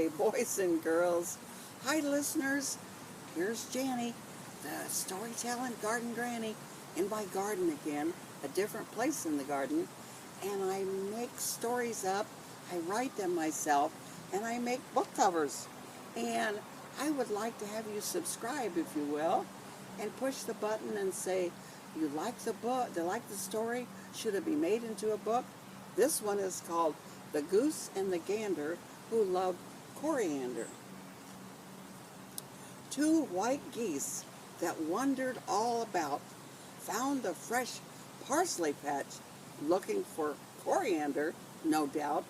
Hey, boys and girls. Hi, listeners. Here's Janny, the storytelling garden granny. In my garden again, a different place in the garden. And I make stories up. I write them myself. And I make book covers. And I would like to have you subscribe, if you will, and push the button and say, you like the book, you like the story? Should it be made into a book? This one is called The Goose and the Gander Who Loved Coriander. Two white geese that wandered all about found a fresh parsley patch looking for coriander, no doubt.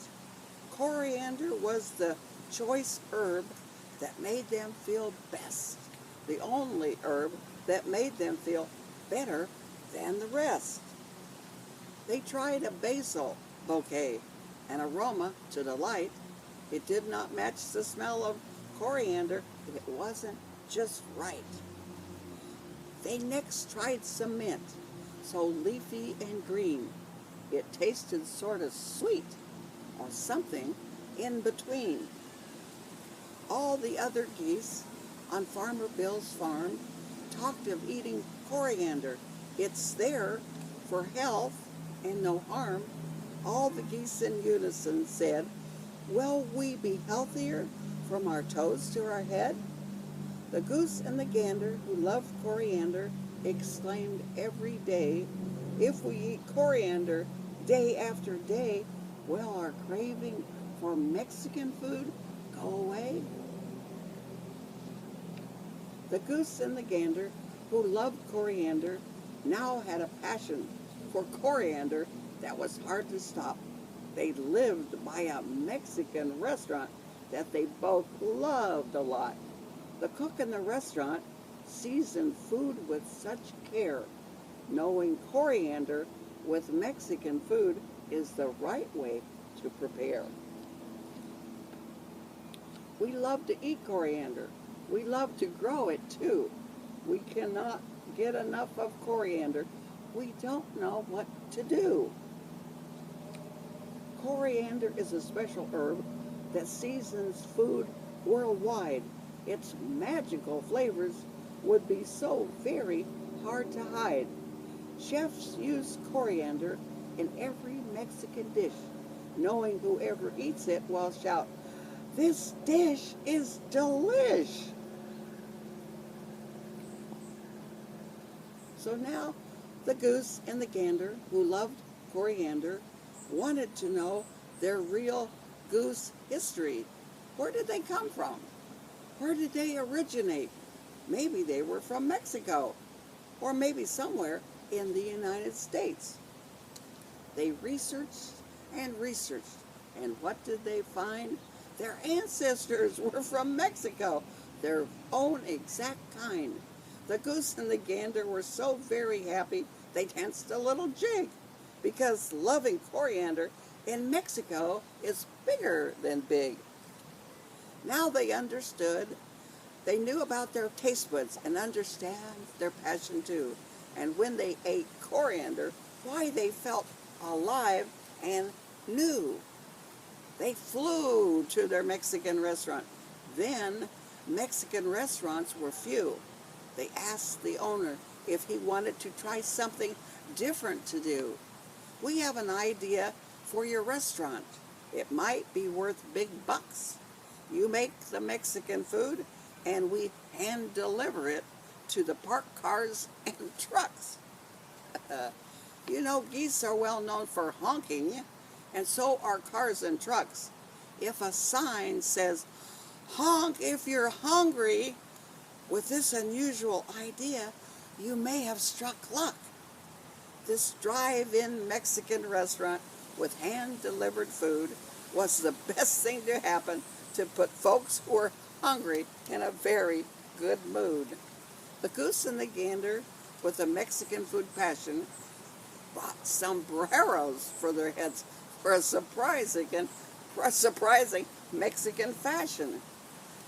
Coriander was the choice herb that made them feel best, the only herb that made them feel better than the rest. They tried a basil bouquet, an aroma to delight. It did not match the smell of coriander. It wasn't just right. They next tried some mint, so leafy and green. It tasted sort of sweet, or something in between. All the other geese on Farmer Bill's farm talked of eating coriander. It's there for health and no harm. All the geese in unison said, will we be healthier from our toes to our head? The goose and the gander who loved coriander exclaimed every day, if we eat coriander day after day, will our craving for Mexican food go away? The goose and the gander who loved coriander now had a passion for coriander that was hard to stop. They lived by a Mexican restaurant that they both loved a lot. The cook in the restaurant seasoned food with such care, knowing coriander with Mexican food is the right way to prepare. We love to eat coriander. We love to grow it too. We cannot get enough of coriander. We don't know what to do. Coriander is a special herb that seasons food worldwide. Its magical flavors would be so very hard to hide. Chefs use coriander in every Mexican dish, knowing whoever eats it will shout, this dish is delish. So now the goose and the gander who loved coriander wanted to know their real goose history. Where did they come from? Where did they originate? Maybe they were from Mexico, or maybe somewhere in the United States. They researched and researched, and what did they find? Their ancestors were from Mexico, their own exact kind. The goose and the gander were so very happy they danced a little jig, because loving coriander in Mexico is bigger than big. Now they understood. They knew about their taste buds and understand their passion too. And when they ate coriander, why they felt alive and new. They flew to their Mexican restaurant. Then Mexican restaurants were few. They asked the owner if he wanted to try something different to do. We have an idea for your restaurant. It might be worth big bucks. You make the Mexican food and we hand deliver it to the parked cars and trucks. You know, geese are well known for honking, and so are cars and trucks. If a sign says, honk if you're hungry, with this unusual idea, you may have struck luck. This drive-in Mexican restaurant with hand-delivered food was the best thing to happen to put folks who were hungry in a very good mood. The goose and the gander, with a Mexican food passion, bought sombreros for their heads for a surprising Mexican fashion.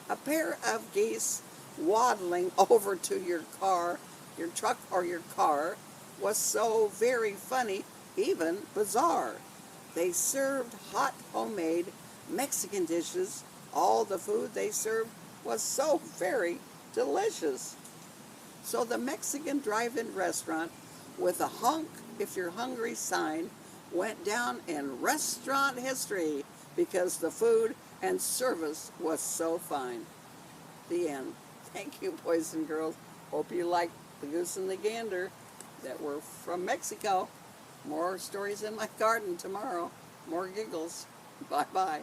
A pair of geese waddling over to your truck or your car was so very funny, even bizarre. They served hot homemade Mexican dishes All the food they served was so very delicious. So the Mexican drive-in restaurant with a honk if you're hungry sign went down in restaurant history because the food and service was so fine. The end. Thank you, boys and girls. Hope you liked the goose and the gander that were from Mexico. More stories in my garden tomorrow. More giggles. Bye-bye.